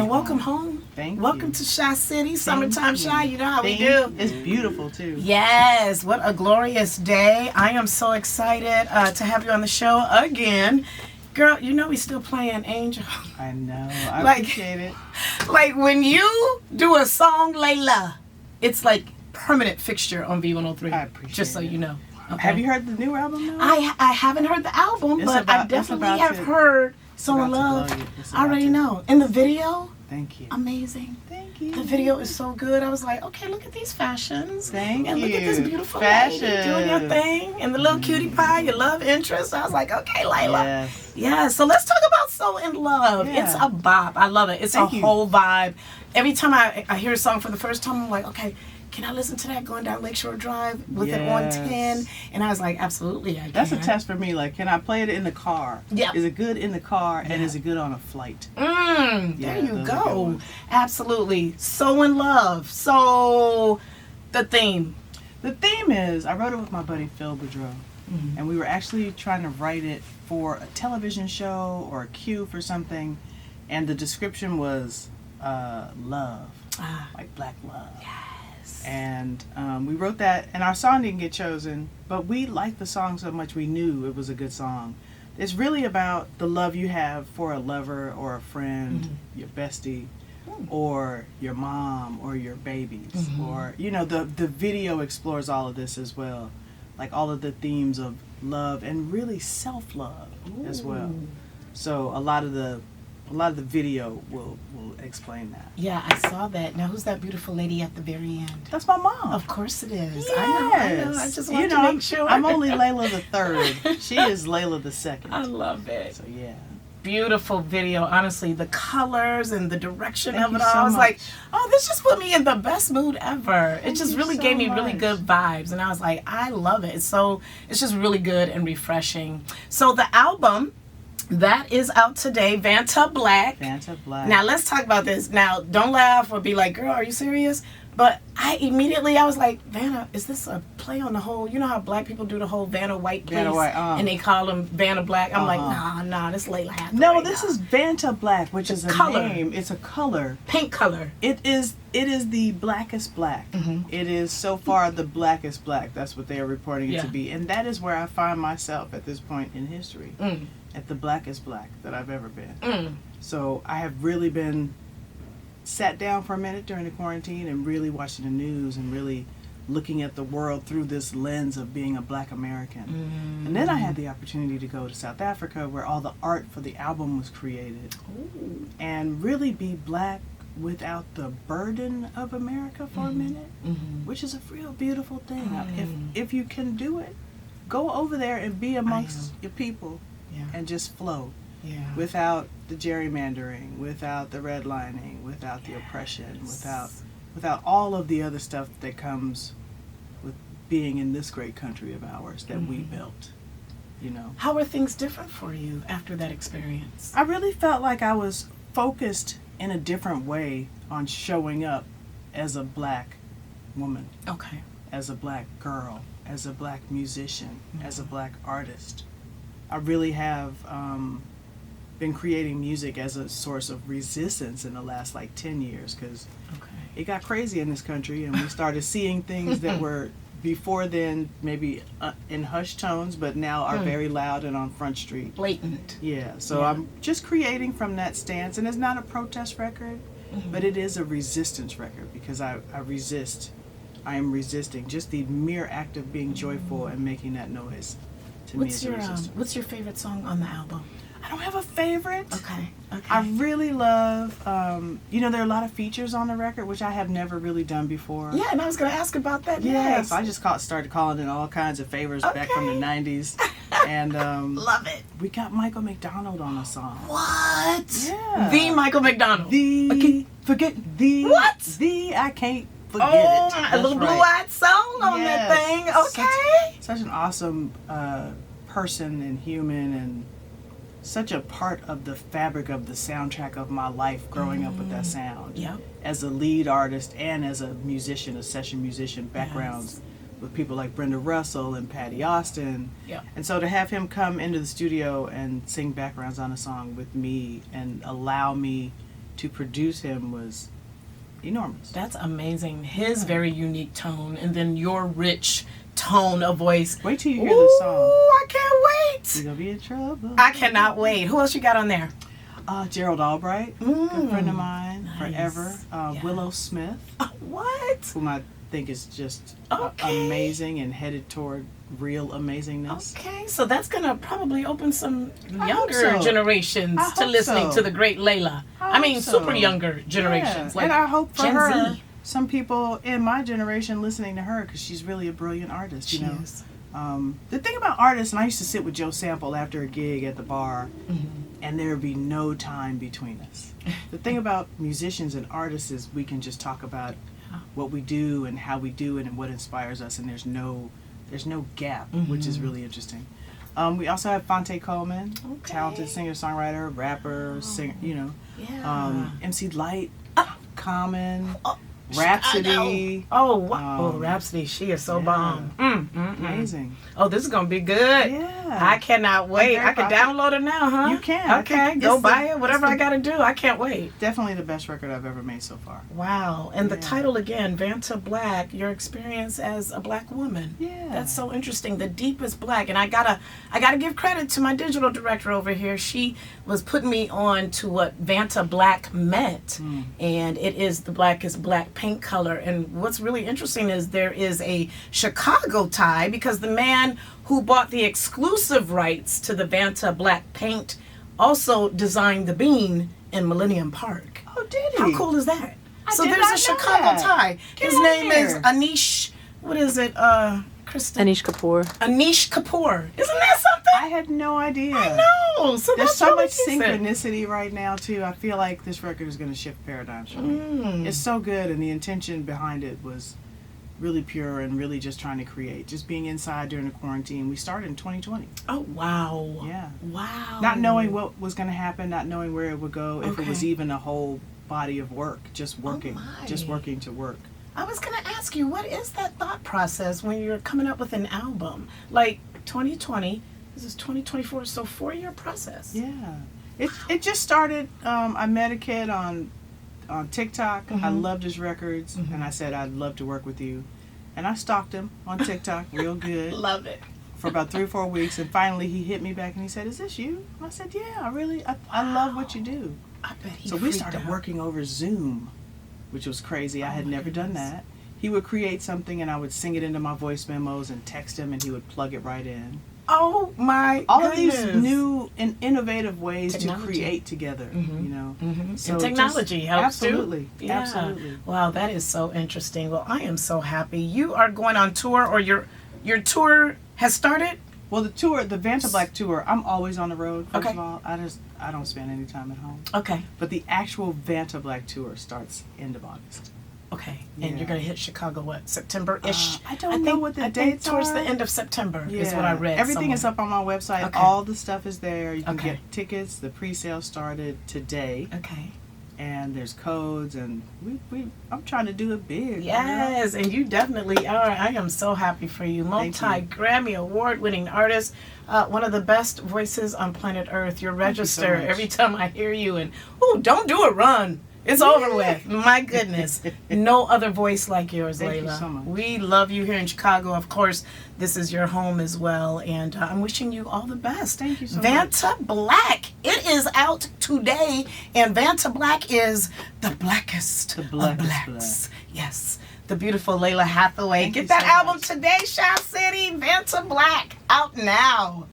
And welcome home. Thank you. Welcome to Shy City, summertime Shy. You know how we do. It's beautiful too. Yes, what a glorious day. I am so excited to have you on the show again. Girl, you know we still playing Angel. I know. I appreciate it. Like when you do a song, Lalah, it's like permanent fixture on V103. I appreciate it. Just so you know. Okay. Have you heard the new album now? I haven't heard the album, but I definitely have heard So in Love. I already know. In the video, thank you. Amazing. Thank you. The video is so good. I was like, okay, look at these fashions. Thank and you. Look at this beautiful lady doing your thing. And the little cutie pie, your love interest. I was like, okay, Lalah. Yes. Yeah, so let's talk about So in Love. Yeah. It's a bop. I love it. It's a whole vibe. Every time I hear a song for the first time, I'm like, okay, can I listen to that going down Lakeshore Drive with it on 10? And I was like, absolutely, I can. That's a test for me. Like, can I play it in the car? Yeah. Is it good in the car, and is it good on a flight? There you go. Absolutely. So in Love. So, the theme. The theme is, I wrote it with my buddy Phil Boudreau. And we were actually trying to write it for a television show or a cue for something. And the description was love. Like black love. And we wrote that, and our song didn't get chosen, but we liked the song so much we knew it was a good song. It's really about the love you have for a lover or a friend, your bestie, or your mom or your babies. Or, you know, the video explores all of this as well. Like all of the themes of love and really self-love as well. So a lot of the video will explain that. Yeah, I saw that. Now, who's that beautiful lady at the very end? That's my mom. Of course it is. Yes. I know. I just want to make sure. I'm only Layla the third. She is Layla the second. I love it. So, yeah. Beautiful video. Honestly, the colors and the direction of it all. So I was much. like, oh, this just put me in the best mood ever. It just really gave me really much. good vibes. And I was like, I love it. It's just really good and refreshing. So the album, that is out today, Vanta Black. Vanta Black. Now, let's talk about this. Now, don't laugh or be like, girl, are you serious? But I was like, Vanna, is this a play on the whole, you know how black people do the whole Vanna White place? Vanna White, and they call them Vanna Black. I'm like, nah, this Lalah Hathaway. No, this is Vanta Black, which is a color. name. It's a color. Pink color. It is the blackest black. It is so far the blackest black. That's what they are reporting it to be. And that is where I find myself at this point in history. At the blackest black that I've ever been. So I have really been sat down for a minute during the quarantine and really watching the news and really looking at the world through this lens of being a black American. And then I had the opportunity to go to South Africa where all the art for the album was created. And really be black without the burden of America for a minute, which is a real beautiful thing. If you can do it, go over there and be amongst your people and just flow. Without the gerrymandering, without the redlining, without the oppression, without all of the other stuff that comes with being in this great country of ours that we built, you know. How were things different for you after that experience? I really felt like I was focused in a different way on showing up as a black woman. Okay. As a black girl, as a black musician, as a black artist. I really have been creating music as a source of resistance in the last like 10 years because it got crazy in this country and we started seeing things that were before then maybe in hushed tones but now are very loud and on Front Street. Blatant. Yeah, so I'm just creating from that stance, and it's not a protest record, but it is a resistance record because I resist. I am resisting just the mere act of being joyful and making that noise. To me is a resistance. What's your favorite song on the album? I don't have a favorite. Okay. I really love, you know, there are a lot of features on the record, which I have never really done before. Yeah, and I was going to ask about that next. I just started calling in all kinds of favors back from the 90s. And love it. We got Michael McDonald on a song. What? Yeah. The Michael McDonald. Forget the. What? I can't forget it. A little blue-eyed song on that thing. Okay. Such an awesome person and human and such a part of the fabric of the soundtrack of my life growing up with that sound. Yep. As a lead artist and as a musician, a session musician, backgrounds with people like Brenda Russell and Patty Austin. Yep. And so to have him come into the studio and sing backgrounds on a song with me and allow me to produce him was enormous. That's amazing. His very unique tone, and then your rich tone of voice. Wait till you hear the song. I can't wait. You're gonna be in trouble. I cannot wait. Who else you got on there? Gerald Albright, good friend of mine, Nice. forever. Willow Smith, What? whom I think is just Okay. amazing and headed toward real amazingness. Okay, so that's gonna probably open some I younger hope so. generations I to hope listening so. to the great Lalah. I mean, hope so. super younger generations, Yeah. like And I hope for Gen her, Z. some people in my generation listening to her, because she's really a brilliant artist. She You know, is. the thing about artists, and I used to sit with Joe Sample after a gig at the bar, and there would be no time between us. The thing about musicians and artists is we can just talk about what we do and how we do it and what inspires us, and there's no gap, which is really interesting. We also have Fonte Coleman, talented singer-songwriter, rapper, singer, you know. Yeah. MC Light, Common, I Rhapsody. know. Oh, wow. Rhapsody, she is so bomb. Amazing. Oh, this is gonna be good. Yeah. I cannot wait. I can download it now, huh? You can. I Okay, think go it's buy the- it. Whatever I gotta do, I can't wait. Definitely the best record I've ever made so far. Wow. And the Yeah. title again, Vanta Black, your experience as a black woman. Yeah. That's so interesting. The deepest black. And I gotta give credit to my digital director over here. She was putting me on to what Vanta Black meant. And it is the blackest black paint color. And what's really interesting is there is a Chicago tie, because the man who bought the exclusive rights to the Vanta Black paint also designed the bean in Millennium Park. Oh, did he? How cool is that? I So did there's not a know Chicago that. tie. Get His out name is here. Anish. What is it? Kristen. Anish Kapoor. Anish Kapoor. Isn't that something? I had no idea. I know. So There's that's so really much decent. synchronicity right now too. I feel like this record is going to shift paradigms for me. It's so good, and the intention behind it was really pure and really just trying to create. Just being inside during the quarantine. We started in 2020. Oh, wow. Yeah. Wow. Not knowing what was going to happen, not knowing where it would go, if it was Okay. even a whole body of work, just working, my. just working to work. I was going to ask you, what is that thought process when you're coming up with an album? Like 2020, this is 2024, so 4-year process. Yeah. It just started, I met a kid on TikTok. I loved his records, and I said, I'd love to work with you. And I stalked him on TikTok real good Love it. for about 3 or 4 weeks, and finally he hit me back and he said, is this you? And I said, yeah, I love what you do. I bet he So we freaked started out. working over Zoom, which was crazy. I had never done that. He would create something and I would sing it into my voice memos and text him, and he would plug it right in. Oh my All goodness. of these new and innovative ways Technology. to create together, you know. And just- technology helps too. absolutely, Yeah. absolutely. Wow, that is so interesting. Well, I am so happy. You are going on tour, or your tour has started? Well, the tour, the Vanta Black tour, I'm always on the road. First Okay. of all, I don't spend any time at home. Okay. But the actual Vanta Black tour starts end of August. Okay. Yeah. And you're going to hit Chicago, what, September-ish? I don't know what the dates towards are. the end of September is what I read. Everything is somewhere. up on my website. Okay. All the stuff is there. You can Okay. get tickets. The pre-sale started today, Okay. and there's codes, and I'm trying to do it big. Yes, and you definitely are. I am so happy for you. Thank you. Multi-Grammy award-winning artist, one of the best voices on planet Earth. Your you so register much. every time I hear you, and don't do a run. It's over with. My goodness. No other voice like yours, Thank you Lalah. so much. We love you here in Chicago. Of course, this is your home as well. And I'm wishing you all the best. Thank you so Vanta Black. It is out today. And Vanta Black is the blackest, The blackest of blacks. Yes. The beautiful Lalah Hathaway. Thank Get you that so album much. today, Shaw City. Vanta Black. Out now.